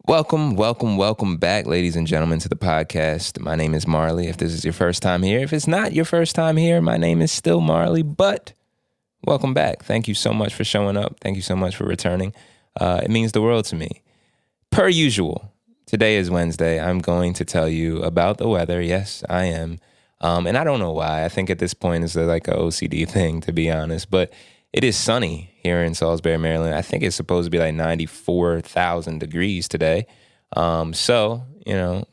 Welcome back, ladies and gentlemen, to the podcast. My name is Marlee. If this is your first time here, if it's not your first time here, my name is still Marlee, but welcome back. Thank you so much for showing up. Thank you so much for returning. It means the world to me. Per usual, today is Wednesday. I'm going to tell you about the weather. Yes, I am. And I don't know why. I think at this point it's like an OCD thing, to be honest, but it is sunny here in Salisbury, Maryland. I think it's supposed to be like 94,000 degrees today. So,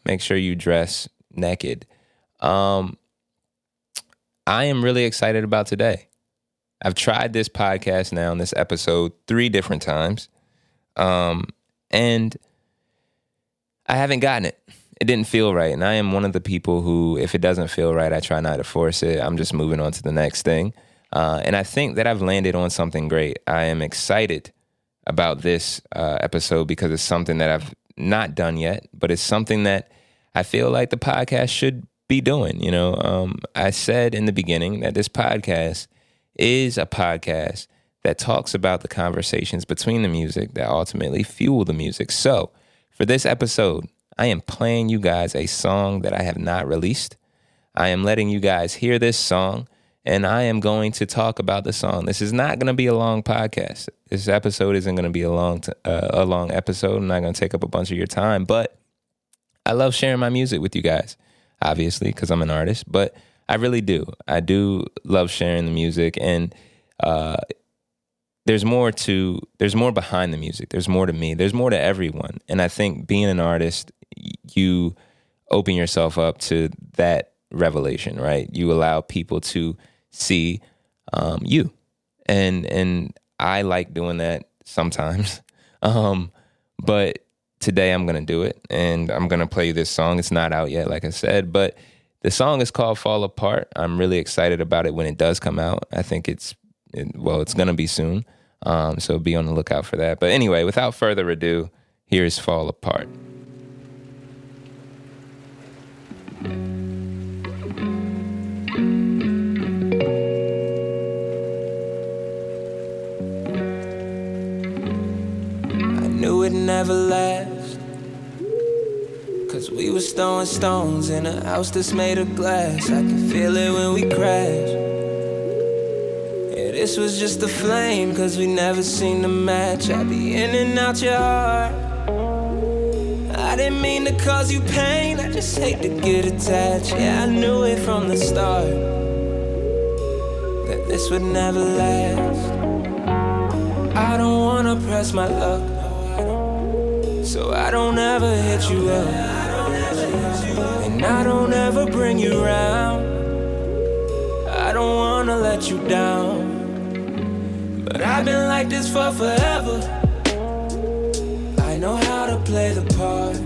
make sure you dress naked. I am really excited about today. I've tried this podcast now, this episode, 3 different times. And I haven't gotten it. It didn't feel right. And I am one of the people who, if it doesn't feel right, I try not to force it. I'm just moving on to the next thing. And I think that I've landed on something great. I am excited about this episode because it's something that I've not done yet, but it's something that I feel like the podcast should be doing. I said in the beginning that this podcast is a podcast that talks about the conversations between the music that ultimately fuel the music. So for this episode, I am playing you guys a song that I have not released. I am letting you guys hear this song. And I am going to talk about the song. This is not going to be a long podcast. This episode isn't going to be a long episode. I'm not going to take up a bunch of your time. But I love sharing my music with you guys, obviously, because I'm an artist. But I really do. I do love sharing the music. And there's more behind the music. There's more to me. There's more to everyone. And I think being an artist, you open yourself up to that revelation, right? You allow people to see you, and I like doing that sometimes. But today I'm gonna do it, and I'm gonna play you this song. It's not out yet, like I said, but the song is called "Fall Apart." I'm really excited about it when it does come out. I think it's gonna be soon, so be on the lookout for that. But anyway, without further ado, here's "Fall Apart." Knew it'd never last, 'cause we was throwing stones in a house that's made of glass. I can feel it when we crash. Yeah, this was just a flame, 'cause we never seemed to match. I'd be in and out your heart. I didn't mean to cause you pain, I just hate to get attached. Yeah, I knew it from the start that this would never last. I don't wanna press my luck, so I don't ever hit you up, and I don't ever bring you round. I don't wanna let you down, but I've been like this for forever. I know how to play the part,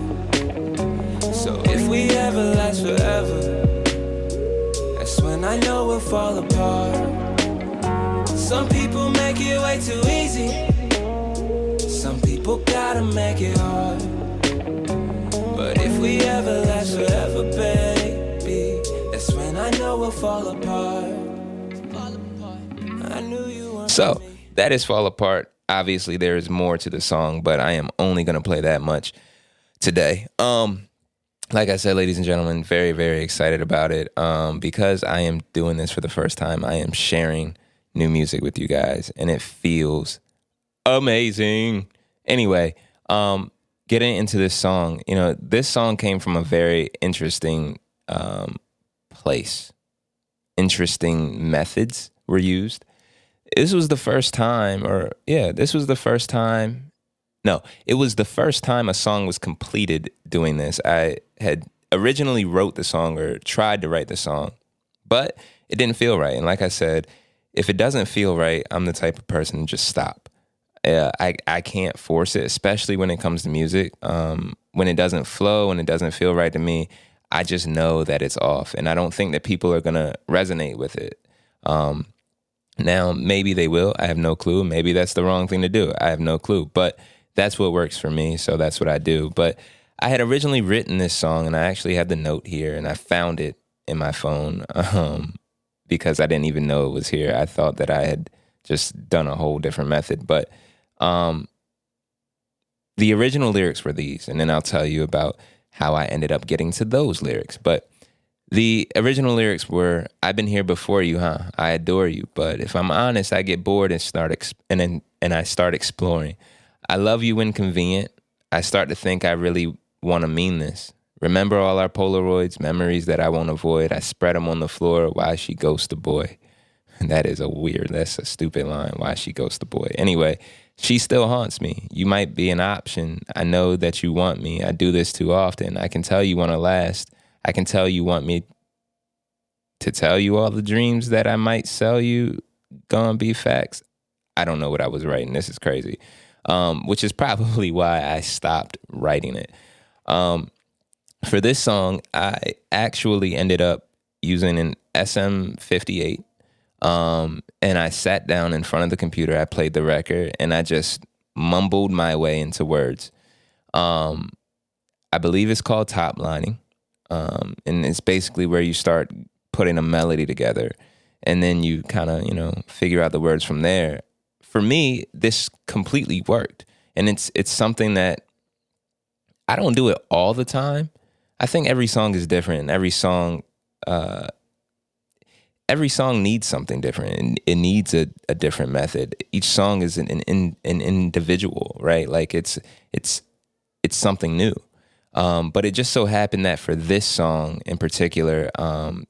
so if we ever last forever, that's when I know we'll fall apart. Some people make it way too easy, some people gotta make it hard. But if we ever last forever, baby, that's when I know we'll fall apart. I knew you weren't. So that is "Fall Apart." Obviously there is more to the song, but I am only gonna play that much today. Like I said, ladies and gentlemen, very, very excited about it. Because I am doing this for the first time. I am sharing new music with you guys, and it feels amazing. Anyway, getting into this song, this song came from a very interesting place. Interesting methods were used. It was the first time a song was completed doing this. I had originally wrote the song, or tried to write the song, but it didn't feel right. And like I said, if it doesn't feel right, I'm the type of person to just stop. I can't force it, especially when it comes to music. When it doesn't flow, when it doesn't feel right to me, I just know that it's off. And I don't think that people are going to resonate with it. Now, maybe they will. I have no clue. Maybe that's the wrong thing to do. I have no clue. But that's what works for me, so that's what I do. But I had originally written this song, and I actually have the note here, and I found it in my phone because I didn't even know it was here. I thought that I had just done a whole different method. But the original lyrics were these, and then I'll tell you about how I ended up getting to those lyrics. But the original lyrics were, "I've been here before you, huh? I adore you, but if I'm honest, I get bored and I start exploring. I love you when convenient. I start to think I really want to mean this. Remember all our Polaroids, memories that I won't avoid. I spread them on the floor. Why she ghost the boy?" That's a stupid line. Why she ghost the boy? Anyway, she still haunts me. You might be an option. I know that you want me. I do this too often. I can tell you want to last. I can tell you want me to tell you all the dreams that I might sell you. Gonna be facts. I don't know what I was writing. This is crazy. Which is probably why I stopped writing it. For this song, I actually ended up using an SM58. And I sat down in front of the computer. I played the record and I just mumbled my way into words. I believe it's called top lining. And it's basically where you start putting a melody together and then you kind of, figure out the words from there. For me, this completely worked. And it's something that I don't do it all the time. I think every song is different and every song needs something different and it needs a different method. Each song is an individual, right? Like it's something new. But it just so happened that for this song in particular,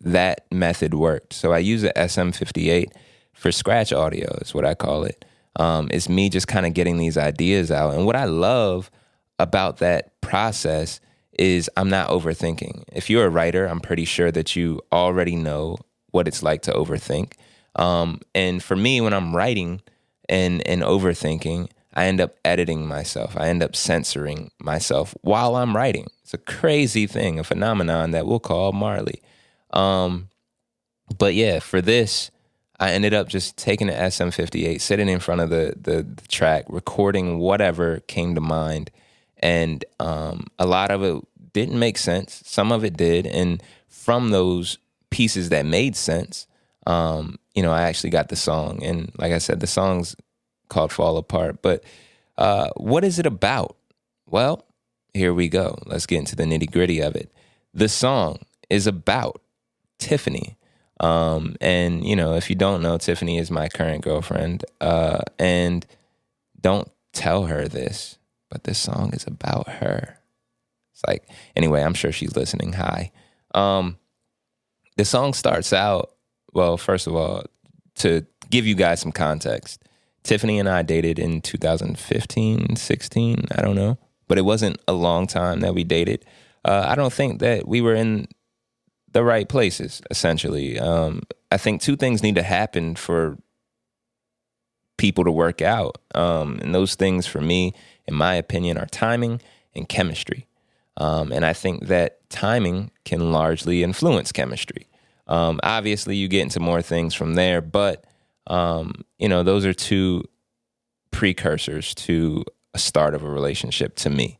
that method worked. So I use the SM58 for scratch audio is what I call it. It's me just kind of getting these ideas out. And what I love about that process is I'm not overthinking. If you're a writer, I'm pretty sure that you already know what it's like to overthink. And for me, when I'm writing and overthinking, I end up editing myself. I end up censoring myself while I'm writing. It's a crazy thing, a phenomenon that we'll call Marley. But yeah, for this, I ended up just taking the SM58, sitting in front of the track, recording whatever came to mind. And a lot of it didn't make sense. Some of it did. And from those pieces that made sense, I actually got the song. And like I said, the song's called Fall Apart. But what is it about? Well, here we go. Let's get into the nitty gritty of it. The song is about Tiffany. And, if you don't know, Tiffany is my current girlfriend. And don't tell her this, but this song is about her. It's like, anyway, I'm sure she's listening. Hi. The song starts out, well, first of all, to give you guys some context, Tiffany and I dated in 2015, 16, I don't know. But it wasn't a long time that we dated. I don't think that we were in the right places, essentially. I think two things need to happen for people to work out. And those things, for me, in my opinion, are timing and chemistry. And I think that timing can largely influence chemistry. Obviously, you get into more things from there, but, those are two precursors to a start of a relationship to me.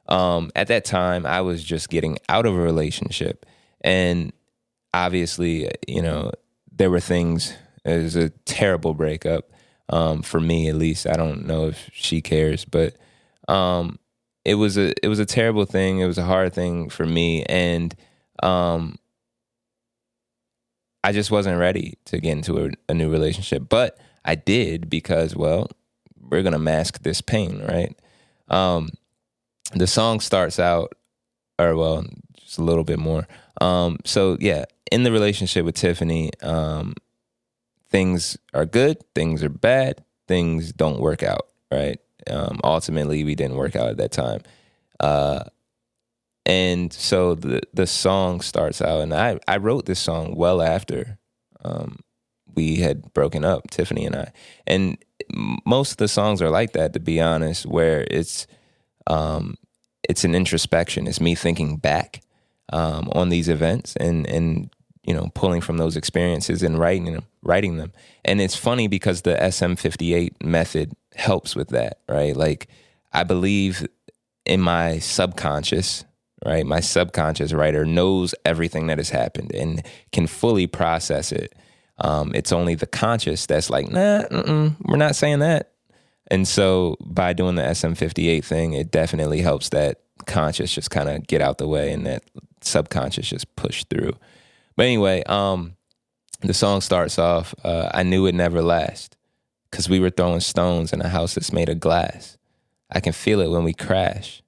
At that time, I was just getting out of a relationship. And obviously, there were things, it was a terrible breakup, for me at least. I don't know if she cares, but it was a terrible thing. It was a hard thing for me. And I just wasn't ready to get into a new relationship. But I did because, well, we're going to mask this pain, right? The song starts out, or well, just a little bit more. So yeah, in the relationship with Tiffany, things are good, things are bad, things don't work out, right? Ultimately, we didn't work out at that time. And so the song starts out, and I wrote this song well after we had broken up, Tiffany and I. And most of the songs are like that, to be honest, where it's an introspection. It's me thinking back on these events and pulling from those experiences and writing them. And it's funny because the SM58 method helps with that, right? Like, I believe in my subconscious, right? My subconscious writer knows everything that has happened and can fully process it. It's only the conscious that's like, nah, we're not saying that. And so by doing the SM58 thing, it definitely helps that conscious just kind of get out the way and that subconscious just push through. But anyway, the song starts off, I knew it'd never last because we were throwing stones in a house that's made of glass. I can feel it when we crash.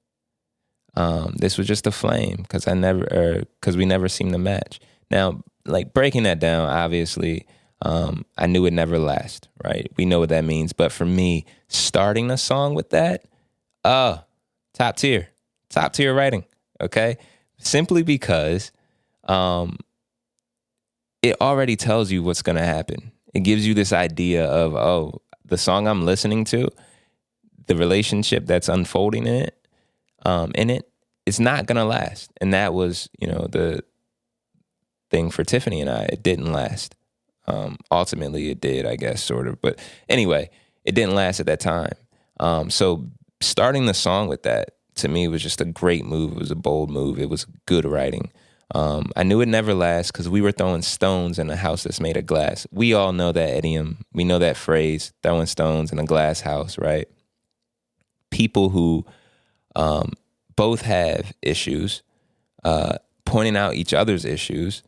This was just a flame because we never seemed to match. Now, like breaking that down, obviously, I knew it'd never last, right? We know what that means. But for me, starting a song with that, top tier writing, okay? Simply because it already tells you what's going to happen. It gives you this idea of, the song I'm listening to, the relationship that's unfolding in it, it's not going to last. And that was, the thing for Tiffany and I. It didn't last. Ultimately, it did, I guess, sort of. But anyway, it didn't last at that time. So starting the song with that, to me, was just a great move. It was a bold move. It was good writing. I knew it'd never last because we were throwing stones in a house that's made of glass. We all know that idiom. We know that phrase, throwing stones in a glass house, right? People who both have issues, pointing out each other's issues,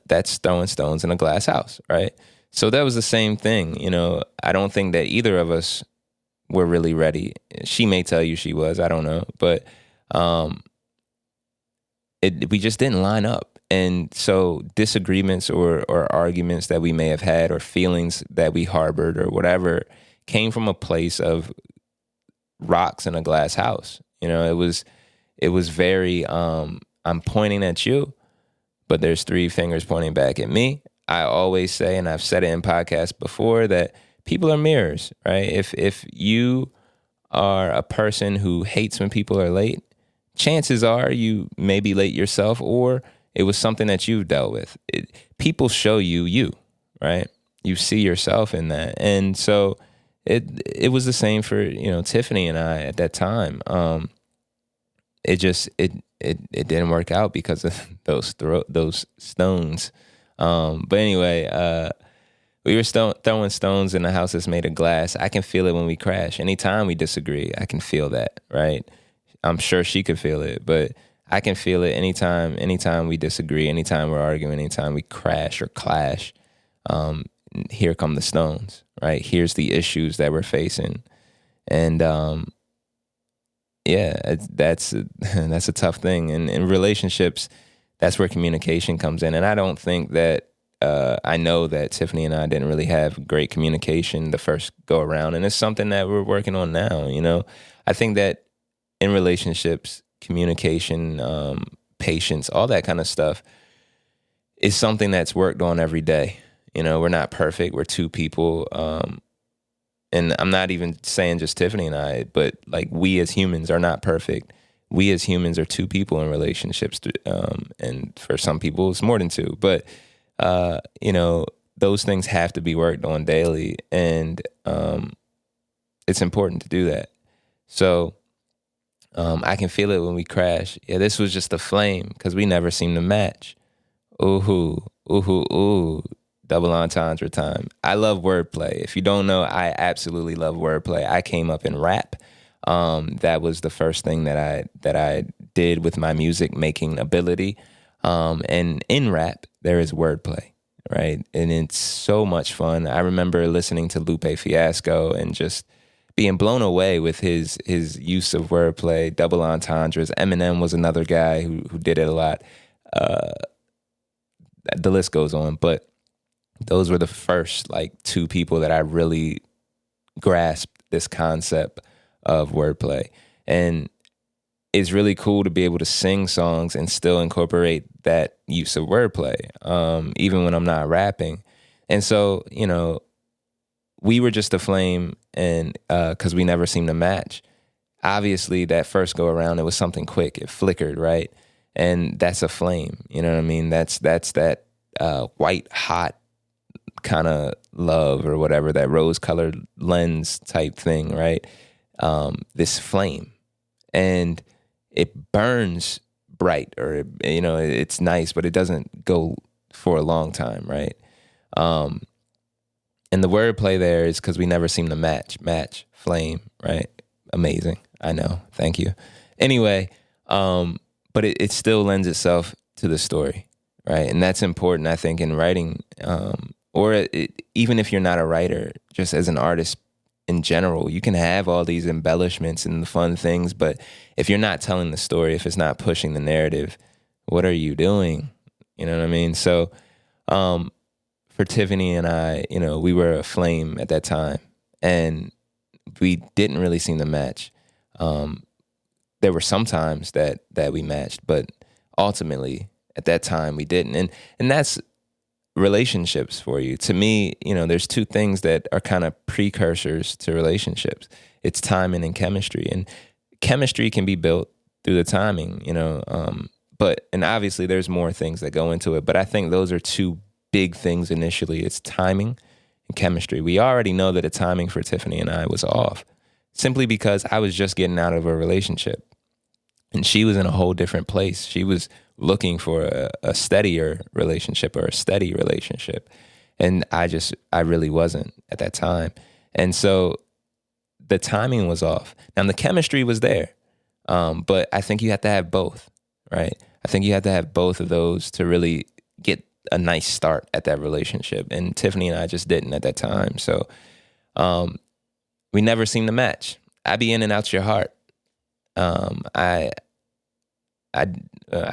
that's throwing stones in a glass house, right? So that was the same thing. I don't think that either of us were really ready. She may tell you she was, I don't know. But we just didn't line up. And so disagreements or arguments that we may have had or feelings that we harbored or whatever came from a place of rocks in a glass house. It was very, I'm pointing at you, but there's three fingers pointing back at me. I always say, and I've said it in podcasts before, that people are mirrors, right? If you are a person who hates when people are late, chances are you may be late yourself, or it was something that you've dealt with. People show you, right? You see yourself in that. And so it was the same for, Tiffany and I at that time. It didn't work out because of those stones. But anyway, we were throwing stones in a house that's made of glass. I can feel it when we crash. Anytime we disagree, I can feel that, right? I'm sure she could feel it, but I can feel it anytime we disagree, anytime we're arguing, anytime we crash or clash. Here come the stones, right? Here's the issues that we're facing. And that's a tough thing. And in relationships, that's where communication comes in. And I don't think that I know that Tiffany and I didn't really have great communication the first go around. And it's something that we're working on now, I think that in relationships, communication, patience, all that kind of stuff is something that's worked on every day. We're not perfect. We're two people. And I'm not even saying just Tiffany and I, but like we as humans are not perfect. We as humans are two people in relationships. And for some people, it's more than two. But, those things have to be worked on daily. And it's important to do that. So I can feel it when we crash. Yeah, this was just a flame because we never seem to match. Ooh. Double entendre time. I love wordplay. If you don't know, I absolutely love wordplay. I came up in rap. That was the first thing that I did with my music making ability. And in rap, there is wordplay, right? And it's so much fun. I remember listening to Lupe Fiasco and just being blown away with his use of wordplay, double entendres. Eminem was another guy who did it a lot. The list goes on, but those were the first two people that I really grasped this concept of wordplay. And it's really cool to be able to sing songs and still incorporate that use of wordplay, even when I'm not rapping. And so, we were just a flame, and because we never seemed to match. Obviously, that first go around, it was something quick. It flickered, right? And that's a flame. You know what I mean? That's that white hot kind of love or whatever, that rose-colored lens type thing, right? This flame. And it burns bright, or, it's nice, but it doesn't go for a long time, right? And the wordplay there is because we never seem to match, flame, right? Amazing. I know. Thank you. Anyway, but it still lends itself to the story, right? And that's important, I think, in writing, even if you're not a writer, just as an artist in general, you can have all these embellishments and the fun things, but if you're not telling the story, if it's not pushing the narrative, what are you doing? You know what I mean? So, for Tiffany and I, we were a flame at that time, and we didn't really seem to match. There were some times that we matched, but ultimately at that time we didn't. And that's relationships for you. To me, there's two things that are kind of precursors to relationships. It's timing and chemistry. And chemistry can be built through the timing, and obviously there's more things that go into it, but I think those are two big things initially. It's timing and chemistry. We already know that the timing for Tiffany and I was off, simply because I was just getting out of a relationship and she was in a whole different place. She was looking for a steadier relationship or a steady relationship. And I really wasn't at that time. And so the timing was off. Now the chemistry was there. But I think you have to have both, right? I think you have to have both of those to really get a nice start at that relationship. And Tiffany and I just didn't at that time. So we never seemed to match. I be in and out your heart. I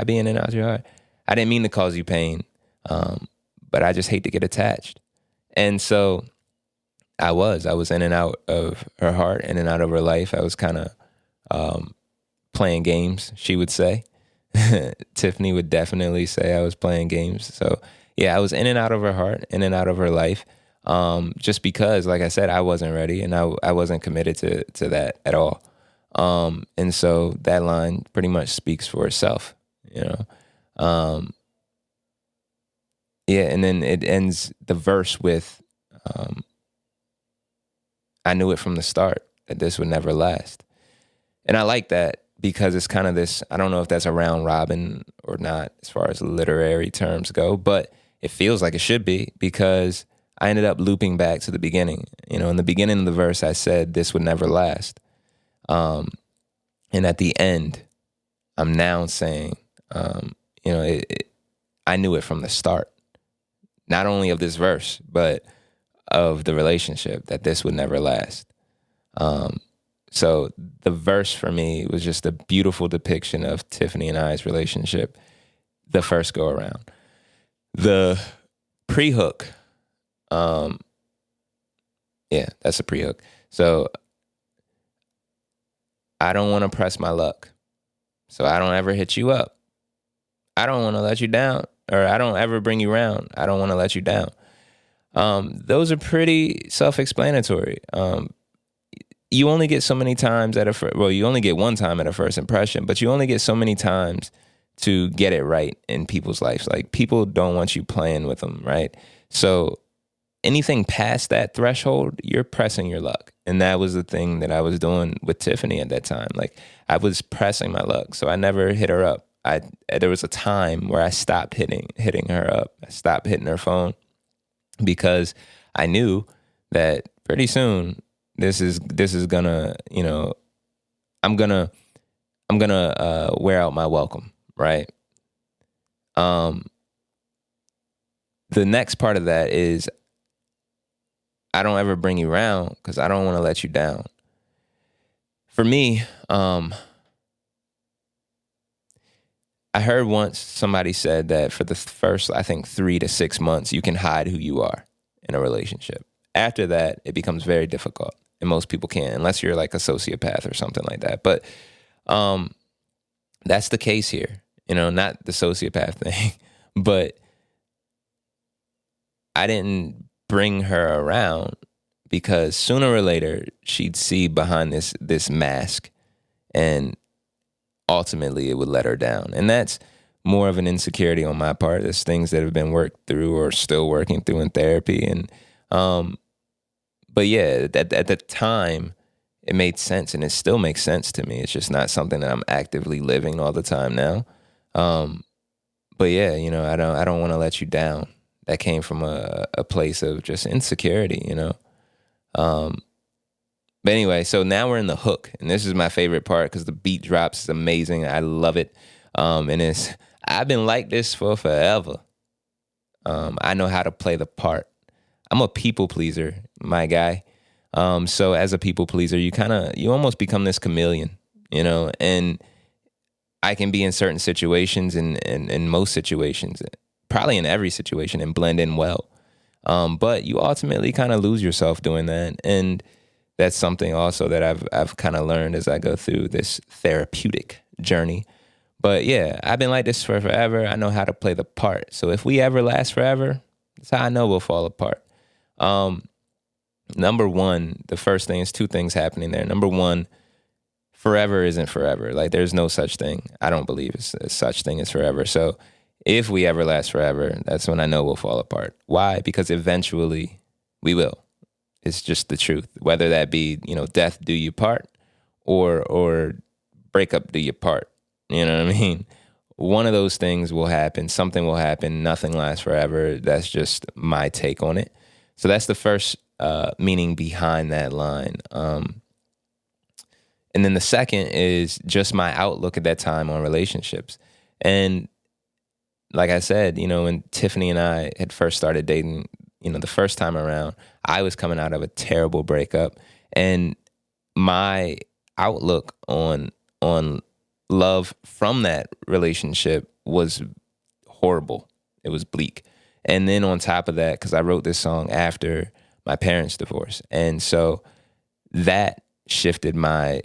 be in and out your heart. I didn't mean to cause you pain, but I just hate to get attached. And so I was in and out of her heart, in and out of her life. I was kind of playing games, she would say. Tiffany would definitely say I was playing games. So yeah, I was in and out of her heart, in and out of her life, just because, like I said, I wasn't ready and I wasn't committed to that at all. And so that line pretty much speaks for itself, Yeah, and then it ends the verse with, I knew it from the start that this would never last. And I like that because it's kind of this, I don't know if that's a round robin or not as far as literary terms go, but it feels like it should be, because I ended up looping back to the beginning. In the beginning of the verse, I said this would never last. And at the end, I'm now saying, I knew it from the start, not only of this verse, but of the relationship, that this would never last. So the verse for me was just a beautiful depiction of Tiffany and I's relationship the first go around. The pre-hook, that's a pre-hook. So I don't want to press my luck, so I don't ever hit you up. I don't want to let you down, or I don't ever bring you around. I don't want to let you down. Those are pretty self-explanatory. You only get so many times you only get one time at a first impression, but you only get so many times to get it right in people's lives. Like, people don't want you playing with them, right? So anything past that threshold, you're pressing your luck. And that was the thing that I was doing with Tiffany at that time. Like, I was pressing my luck. So I never hit her up. There was a time where I stopped hitting her up. I stopped hitting her phone because I knew that pretty soon this is gonna, I'm gonna wear out my welcome, right? The next part of that is, I don't ever bring you around because I don't want to let you down. For me, I heard once somebody said that for the first, I think, 3 to 6 months, you can hide who you are in a relationship. After that, it becomes very difficult. And most people can't, unless you're like a sociopath or something like that. But that's the case here. Not the sociopath thing. But I didn't bring her around because sooner or later she'd see behind this mask, and ultimately it would let her down. And that's more of an insecurity on my part. There's things that have been worked through or still working through in therapy. And but yeah, at the time it made sense, and it still makes sense to me. It's just not something that I'm actively living all the time now. But yeah, I don't want to let you down. that came from a place of just insecurity, you know? But anyway, so now we're in the hook, and this is my favorite part because the beat drops is amazing. I love it. And I've been like this for forever. I know how to play the part. I'm a people pleaser, my guy. So as a people pleaser, you almost become this chameleon, you know, and I can be in certain situations and in most situations, probably in every situation, and blend in well. But you ultimately kind of lose yourself doing that. And that's something also that I've kind of learned as I go through this therapeutic journey. But yeah, I've been like this for forever. I know how to play the part. So if we ever last forever, that's how I know we'll fall apart. Number one, the first thing is two things happening there. Number one, forever isn't forever. Like, there's no such thing. I don't believe it's such thing as forever. So if we ever last forever, that's when I know we'll fall apart. Why? Because eventually we will. It's just the truth. Whether that be, you know, death do you part or breakup do you part. You know what I mean? One of those things will happen. Something will happen. Nothing lasts forever. That's just my take on it. So that's the first meaning behind that line. And then the second is just my outlook at that time on relationships. And like I said, you know, when Tiffany and I had first started dating, you know, the first time around, I was coming out of a terrible breakup, and my outlook on love from that relationship was horrible. It was bleak. And then on top of that, because I wrote this song after my parents' divorce, and so that shifted my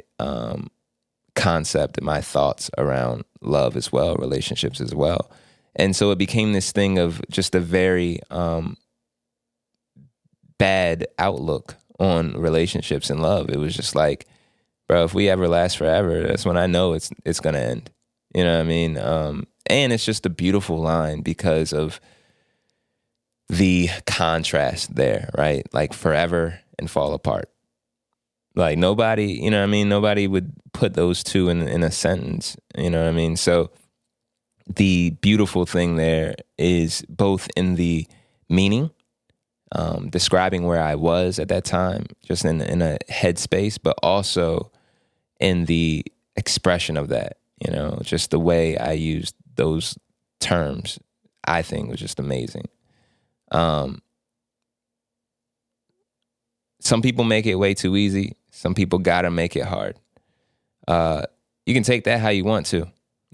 concept and my thoughts around love as well, relationships as well. And so it became this thing of just a very bad outlook on relationships and love. It was just like, bro, if we ever last forever, that's when I know it's going to end. You know what I mean? And it's just a beautiful line because of the contrast there, right? Like forever and fall apart. Like nobody, you know what I mean? Nobody would put those two in a sentence, you know what I mean? So the beautiful thing there is both in the meaning, describing where I was at that time, just in a headspace, but also in the expression of that, you know, just the way I used those terms, I think was just amazing. Some people make it way too easy. Some people gotta make it hard. You can take that how you want to,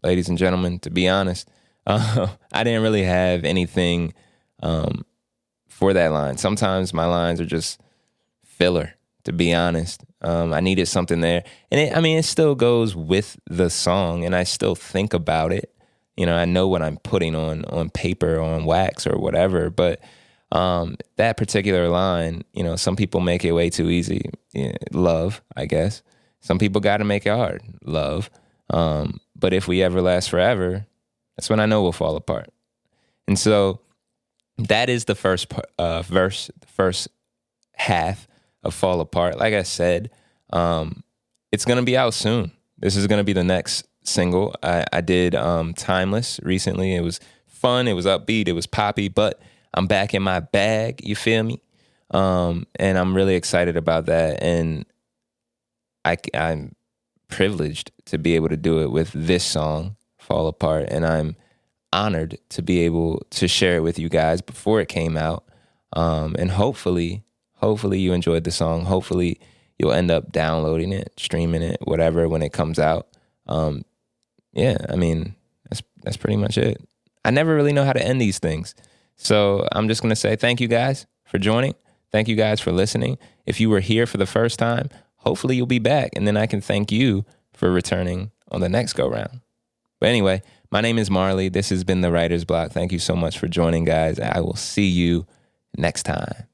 ladies and gentlemen, to be honest. I didn't really have anything for that line. Sometimes my lines are just filler, to be honest. I needed something there. And it still goes with the song, and I still think about it. You know, I know what I'm putting on paper, on wax or whatever, but that particular line, you know, some people make it way too easy. Yeah, love, I guess. Some people got to make it hard. Love. But if we ever last forever, that's when I know we'll fall apart. And so that is the first verse, the first half of Fall Apart. Like I said, it's going to be out soon. This is going to be the next single. I did Timeless recently. It was fun. It was upbeat. It was poppy, but I'm back in my bag, you feel me? And I'm really excited about that. And I'm privileged to be able to do it with this song, Fall Apart. And I'm honored to be able to share it with you guys before it came out. And hopefully you enjoyed the song. Hopefully you'll end up downloading it, streaming it, whatever, when it comes out. Yeah, I mean, that's pretty much it. I never really know how to end these things. So I'm just going to say thank you guys for joining. Thank you guys for listening. If you were here for the first time, hopefully you'll be back. And then I can thank you for returning on the next go round. But anyway, my name is Marlee. This has been The Writer's Block. Thank you so much for joining, guys. I will see you next time.